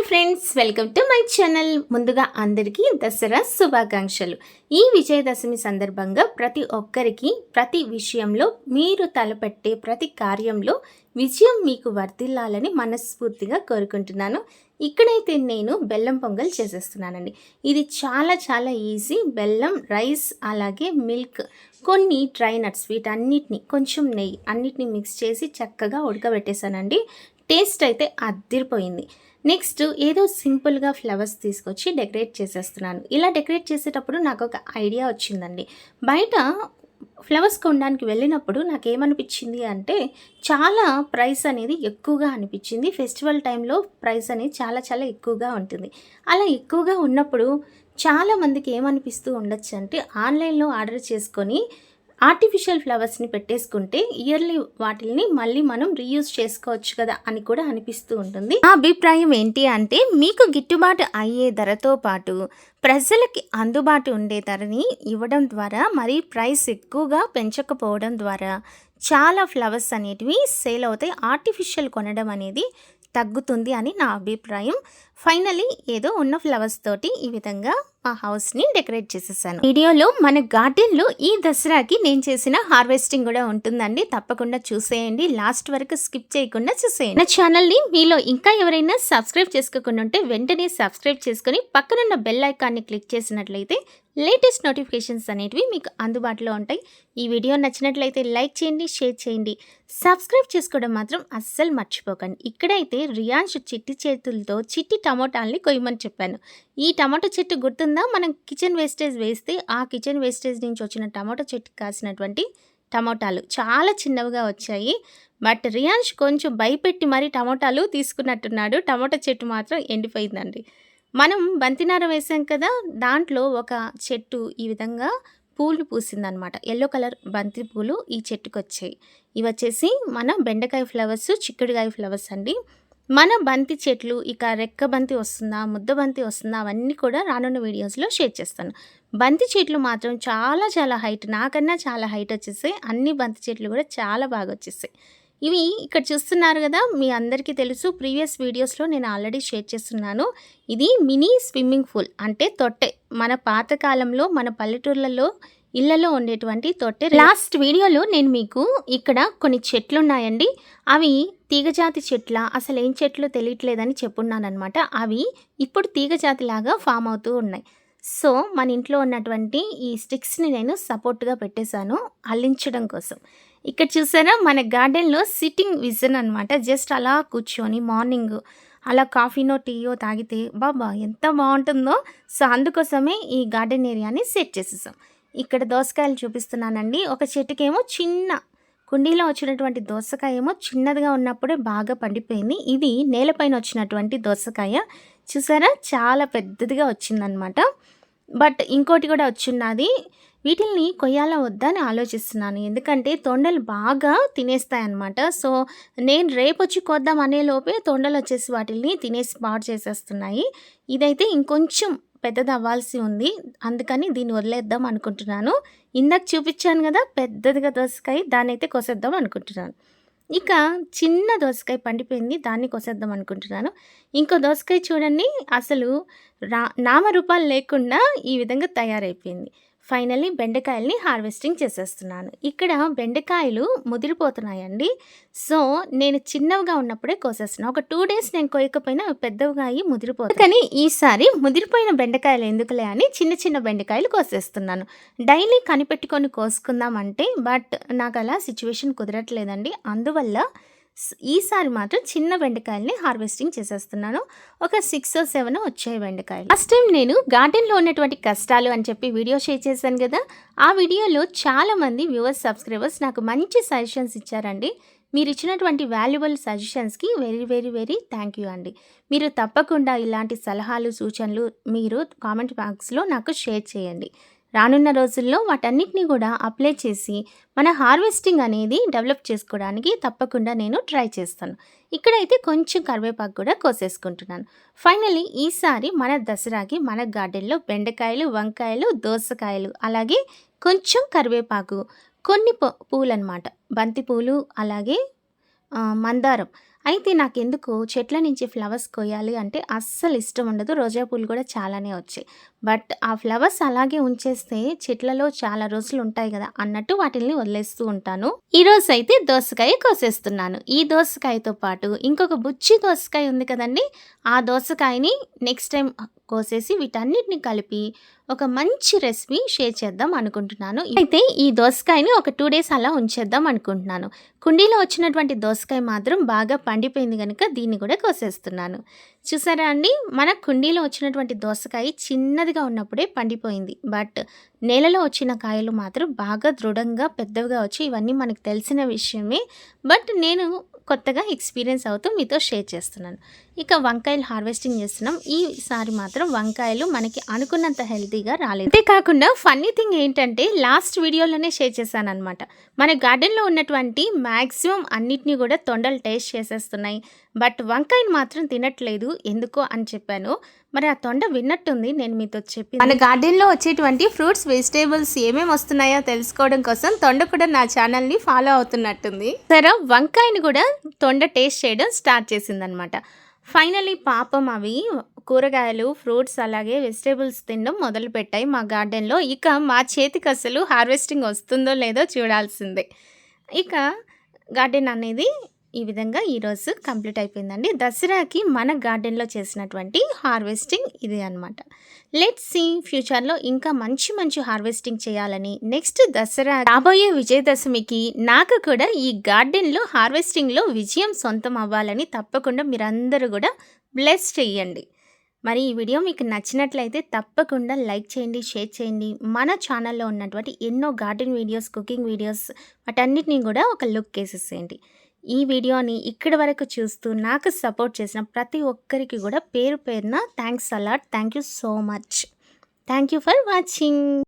Hi friends, welcome to my channel. ముందుగా అందరికీ దసరా శుభాకాంక్షలు. ఈ విజయదశమి సందర్భంగా ప్రతి ఒక్కరికి ప్రతి విషయంలో మీరు తలపెట్టే ప్రతి కార్యంలో విజయం మీకు వర్ధిల్లాలని మనస్ఫూర్తిగా కోరుకుంటున్నాను. ఇక్కడైతే నేను బెల్లం పొంగల్ చేసేస్తున్నానండి. ఇది చాలా చాలా ఈజీ. బెల్లం, రైస్, అలాగే మిల్క్, కొన్ని డ్రై నట్స్, వీటన్నిటిని కొంచెం నెయ్యి అన్నిటిని మిక్స్ చేసి చక్కగా ఉడకబెట్టేశానండి. టేస్ట్ అయితే అద్దిరిపోయింది. నెక్స్ట్ ఏదో సింపుల్గా ఫ్లవర్స్ తీసుకొచ్చి డెకరేట్ చేసేస్తున్నాను. ఇలా డెకరేట్ చేసేటప్పుడు నాకు ఒక ఐడియా వచ్చిందండి. బయట ఫ్లవర్స్ కొనడానికి వెళ్ళినప్పుడు నాకేమనిపించింది అంటే చాలా ప్రైస్ అనేది ఎక్కువగా అనిపించింది. ఫెస్టివల్ టైంలో ప్రైస్ అనేది చాలా చాలా ఎక్కువగా ఉంటుంది. అలా ఎక్కువగా ఉన్నప్పుడు చాలామందికి ఏమనిపిస్తూ ఉండొచ్చు అంటే ఆన్లైన్లో ఆర్డర్ చేసుకొని ఆర్టిఫిషియల్ ఫ్లవర్స్ని పెట్టేసుకుంటే ఇయర్లీ వాటిల్ని మళ్ళీ మనం రీయూజ్ చేసుకోవచ్చు కదా అని కూడా అనిపిస్తూ ఉంటుంది. ఆ అభిప్రాయం ఏంటి అంటే మీకు గిట్టుబాటు అయ్యే ధరతో పాటు ప్రజలకి అందుబాటు ఉండే ధరని ఇవ్వడం ద్వారా, మరి ప్రైస్ ఎక్కువగా పెంచకపోవడం ద్వారా చాలా ఫ్లవర్స్ అనేటివి సేల్ అవుతాయి. ఆర్టిఫిషియల్ కొనడం అనేది తగ్గుతుంది అని నా అభిప్రాయం. ఫైనలీ ఏదో ఉన్న ఫ్లవర్స్ తోటి ఈ విధంగా మా హౌస్ని డెకరేట్ చేసేసాను. వీడియోలో మన గార్డెన్లో ఈ దసరాకి నేను చేసిన హార్వెస్టింగ్ కూడా ఉంటుందండి. తప్పకుండా చూసేయండి, లాస్ట్ వరకు స్కిప్ చేయకుండా చూసేయండి. నా ఛానల్ని మీలో ఇంకా ఎవరైనా సబ్స్క్రైబ్ చేసుకోకుండా ఉంటే వెంటనే సబ్స్క్రైబ్ చేసుకొని పక్కనున్న బెల్ ఐకాన్ని క్లిక్ చేసినట్లయితే లేటెస్ట్ నోటిఫికేషన్స్ అనేటివి మీకు అందుబాటులో ఉంటాయి. ఈ వీడియో నచ్చినట్లయితే లైక్ చేయండి, షేర్ చేయండి, సబ్స్క్రైబ్ చేసుకోవడం మాత్రం అస్సలు మర్చిపోకండి. ఇక్కడైతే రియాన్స్ చిట్టి చేతులతో చిట్టి టమోటాల్ని కొయ్యమని చెప్పాను. ఈ టమాటో చెట్టు గుర్తుందా? మనం కిచెన్ వేస్టేజ్ వేస్తే ఆ కిచెన్ వేస్టేజ్ నుంచి వచ్చిన టమాటో చెట్టు కాసినటువంటి టమోటాలు చాలా చిన్నవిగా వచ్చాయి. బట్ రియాన్స్ కొంచెం భయపెట్టి మరీ టమోటాలు తీసుకున్నట్టున్నాడు. టమోటా చెట్టు మాత్రం ఎండిపోయిందండి. మనం బంతినార వేసాం కదా, దాంట్లో ఒక చెట్టు ఈ విధంగా పూలు పూసిందనమాట. ఎల్లో కలర్ బంతి పూలు ఈ చెట్టుకు వచ్చాయి. ఇవి వచ్చేసి మన బెండకాయ ఫ్లవర్స్, చిక్కుడుకాయ ఫ్లవర్స్ అండి. మన బంతి చెట్లు ఇక రెక్క బంతి వస్తుందా, ముద్ద బంతి వస్తుందా, అవన్నీ కూడా రానున్న వీడియోస్లో షేర్ చేస్తాను. బంతి చెట్లు మాత్రం చాలా చాలా హైట్, నాకన్నా చాలా హైట్ వచ్చేసాయి. అన్ని బంతి చెట్లు కూడా చాలా బాగా వచ్చేసాయి. ఇవి ఇక్కడ చూస్తున్నారు కదా, మీ అందరికీ తెలుసు, ప్రీవియస్ వీడియోస్లో నేను ఆల్రెడీ షేర్ చేస్తున్నాను. ఇది మినీ స్విమ్మింగ్ పూల్ అంటే తొట్టె. మన పాతకాలంలో మన పల్లెటూర్లలో ఇళ్లలో ఉండేటువంటి తొట్టె. లాస్ట్ వీడియోలో నేను మీకు ఇక్కడ కొన్ని చెట్లు ఉన్నాయండి. అవి తీగజాతి చెట్ల, అసలు ఏం చెట్లు తెలియట్లేదని చెప్పున్నాను అనమాట. అవి ఇప్పుడు తీగజాతి లాగా ఫామ్ అవుతూ ఉన్నాయి. సో మన ఇంట్లో ఉన్నటువంటి ఈ స్టిక్స్ని నేను సపోర్ట్గా పెట్టేశాను అల్లించడం కోసం. ఇక్కడ చూసారా, మన గార్డెన్లో సిట్టింగ్ విజన్ అనమాట. జస్ట్ అలా కూర్చొని మార్నింగ్ అలా కాఫీనో టీయో తాగితే బాబా ఎంత బాగుంటుందో. సో అందుకోసమే ఈ గార్డెన్ ఏరియాని సెట్ చేసేసాం. ఇక్కడ దోసకాయలు చూపిస్తున్నానండి. ఒక చెట్టుకేమో చిన్న కుండీలో వచ్చినటువంటి దోసకాయ ఏమో చిన్నదిగా ఉన్నప్పుడే బాగా పండిపోయింది. ఇది నేలపైన వచ్చినటువంటి దోసకాయ చూసారా, చాలా పెద్దదిగా వచ్చిందనమాట. బట్ ఇంకోటి కూడా వచ్చిన్నది. వీటిల్ని కొయ్యాలా వద్దా అని ఆలోచిస్తున్నాను, ఎందుకంటే తొండలు బాగా తినేస్తాయన్నమాట. సో నేను రేపు వచ్చి కోద్దాం అనే లోపే తొండలు వచ్చేసి వాటిల్ని తినేసి పాడు చేసేస్తున్నాయి. ఇదైతే ఇంకొంచెం పెద్దది అవ్వాల్సి ఉంది, అందుకని దీన్ని వదిలేద్దాం అనుకుంటున్నాను. ఇందాక చూపించాను కదా పెద్దదిగా దోసకాయ, దాన్ని అయితే కోసేద్దాం అనుకుంటున్నాను. ఇక చిన్న దోసకాయ పండిపోయింది, దాన్ని కోసేద్దాం అనుకుంటున్నాను. ఇంకో దోసకాయ చూడండి, అసలు నామరూపాలు లేకుండా ఈ విధంగా తయారైపోయింది. ఫైనల్లీ బెండకాయల్ని హార్వెస్టింగ్ చేసేస్తున్నాను. ఇక్కడ బెండకాయలు ముదిరిపోతున్నాయండి. సో నేను చిన్నవిగా ఉన్నప్పుడే కోసేస్తున్నాను. ఒక 2 days నేను కోయకపోయినా పెద్దవిగా అయ్యి ముదిరిపోతాయి. కానీ ఈసారి ముదిరిపోయిన బెండకాయలు ఎందుకులే అని చిన్న చిన్న బెండకాయలు కోసేస్తున్నాను. డైలీ కనిపెట్టుకొని కోసుకుందామంటే బట్ నాకు అలా సిచ్యువేషన్ కుదరట్లేదండి. అందువల్ల ఈసారి మాత్రం చిన్న బెండకాయల్ని హార్వెస్టింగ్ చేసేస్తున్నాను. ఒక 6 or 7 వచ్చాయి బెండకాయలు. ఫస్ట్ టైం నేను గార్డెన్లో ఉన్నటువంటి కష్టాలు అని చెప్పి వీడియో షేర్ చేశాను కదా, ఆ వీడియోలో చాలామంది వ్యూవర్స్, సబ్స్క్రైబర్స్ నాకు మంచి సజెషన్స్ ఇచ్చారండి. మీరు ఇచ్చినటువంటి వాల్యుబుల్ సజెషన్స్కి very very very thank you అండి. మీరు తప్పకుండా ఇలాంటి సలహాలు, సూచనలు మీరు కామెంట్ బాక్స్లో నాకు షేర్ చేయండి. రానున్న రోజుల్లో వాటన్నిటిని కూడా అప్లై చేసి మన హార్వెస్టింగ్ అనేది డెవలప్ చేసుకోవడానికి తప్పకుండా నేను ట్రై చేస్తాను. ఇక్కడైతే కొంచెం కరివేపాకు కూడా కోసేసుకుంటున్నాను. ఫైనలీ ఈసారి మన దసరాకి మన గార్డెన్లో బెండకాయలు, వంకాయలు, దోసకాయలు, అలాగే కొంచెం కరివేపాకు, కొన్ని పూలు అనమాట, బంతి పూలు, అలాగే మందారం, అయితే నాకెందుకో చెట్ల నుంచి ఫ్లవర్స్ కొయ్యాలి అంటే అస్సలు ఇష్టం ఉండదు. రోజా పూలు కూడా చాలానే వచ్చాయి. బట్ ఆ ఫ్లవర్స్ అలాగే ఉంచేస్తే చెట్లలో చాలా రోజులు ఉంటాయి గదా! అన్నట్టు వాటిల్ని వదిలేస్తూ ఉంటాను. ఈరోజైతే దోసకాయ కోసేస్తున్నాను. ఈ దోసకాయతో పాటు ఇంకొక బుచ్చి దోసకాయ ఉంది కదండీ! ఆ దోసకాయని నెక్స్ట్ టైమ్ కోసేసి వీటన్నిటిని కలిపి ఒక మంచి రెసిపీ షేర్ చేద్దాం అనుకుంటున్నాను. అయితే ఈ దోసకాయని ఒక 2 డేస్ అలా ఉంచేద్దాం అనుకుంటున్నాను. కుండీలో వచ్చినటువంటి దోసకాయ మాత్రం బాగా పండిపోయింది గనుక దీన్ని కూడా కోసేస్తున్నాను. చూసారా అండి? మన కుండీలో వచ్చినటువంటి దోసకాయ చిన్నదిగా ఉన్నప్పుడే పండిపోయింది. బట్ నేలలో వచ్చిన కాయలు మాత్రం బాగా దృఢంగా పెద్దవిగా వచ్చి ఇవన్నీ మనకు తెలిసిన విషయమే. బట్ నేను కొత్తగా ఎక్స్పీరియన్స్ అవుతూ మీతో షేర్ చేస్తున్నాను. ఇక వంకాయలు హార్వెస్టింగ్ చేస్తున్నాం. ఈసారి మాత్రం వంకాయలు మనకి అనుకున్నంత హెల్తీగా రాలేదు. అంతేకాకుండా ఫన్నీ థింగ్ ఏంటంటే లాస్ట్ వీడియోలోనే షేర్ చేశాననమాట. మన గార్డెన్లో ఉన్నటువంటి మ్యాక్సిమం అన్నిటినీ కూడా తొండలు టేస్ట్ చేసేస్తున్నాయి. బట్ వంకాయని మాత్రం తినట్లేదు ఎందుకో అని చెప్పాను. మరి ఆ తొండ విన్నట్టుంది నేను మీతో చెప్పి. మన గార్డెన్లో వచ్చేటువంటి ఫ్రూట్స్ వెజిటేబుల్స్ ఏమేమి వస్తున్నాయో తెలుసుకోవడం కోసం తొండ కూడా నా ఛానల్ని ఫాలో అవుతున్నట్టుంది. సరే వంకాయని కూడా తొండ టేస్ట్ చేయడం స్టార్ట్ చేసిందనమాట. ఫైనలీ పాపం అవి కూరగాయలు, ఫ్రూట్స్ అలాగే వెజిటేబుల్స్ తినడం మొదలుపెట్టాయి మా గార్డెన్లో. ఇక మా చేతికి అసలు హార్వెస్టింగ్ వస్తుందో లేదో చూడాల్సిందే. ఇక గార్డెన్ అనేది ఈ విధంగా ఈరోజు కంప్లీట్ అయిపోయిందండి. దసరాకి మన గార్డెన్లో చేసినటువంటి హార్వెస్టింగ్ ఇది అనమాట. లెట్స్ సీ ఫ్యూచర్లో ఇంకా మంచి మంచి హార్వెస్టింగ్ చేయాలని, నెక్స్ట్ దసరా రాబోయే విజయదశమికి నాకు కూడా ఈ గార్డెన్లో హార్వెస్టింగ్లో విజయం సొంతం అవ్వాలని తప్పకుండా మీరందరూ కూడా బ్లెస్ చేయండి. మరి ఈ వీడియో మీకు నచ్చినట్లయితే తప్పకుండా లైక్ చేయండి, షేర్ చేయండి. మన ఛానల్లో ఉన్నటువంటి ఎన్నో గార్డెన్ వీడియోస్, కుకింగ్ వీడియోస్ వాటన్నిటిని కూడా ఒక లుక్ వేసేసేయండి. ఈ వీడియోని ఇక్కడి వరకు చూస్తూ నాకు సపోర్ట్ చేసిన ప్రతి ఒక్కరికి కూడా పేరు పేరున thanks a lot. Thank you so much. Thank you for watching.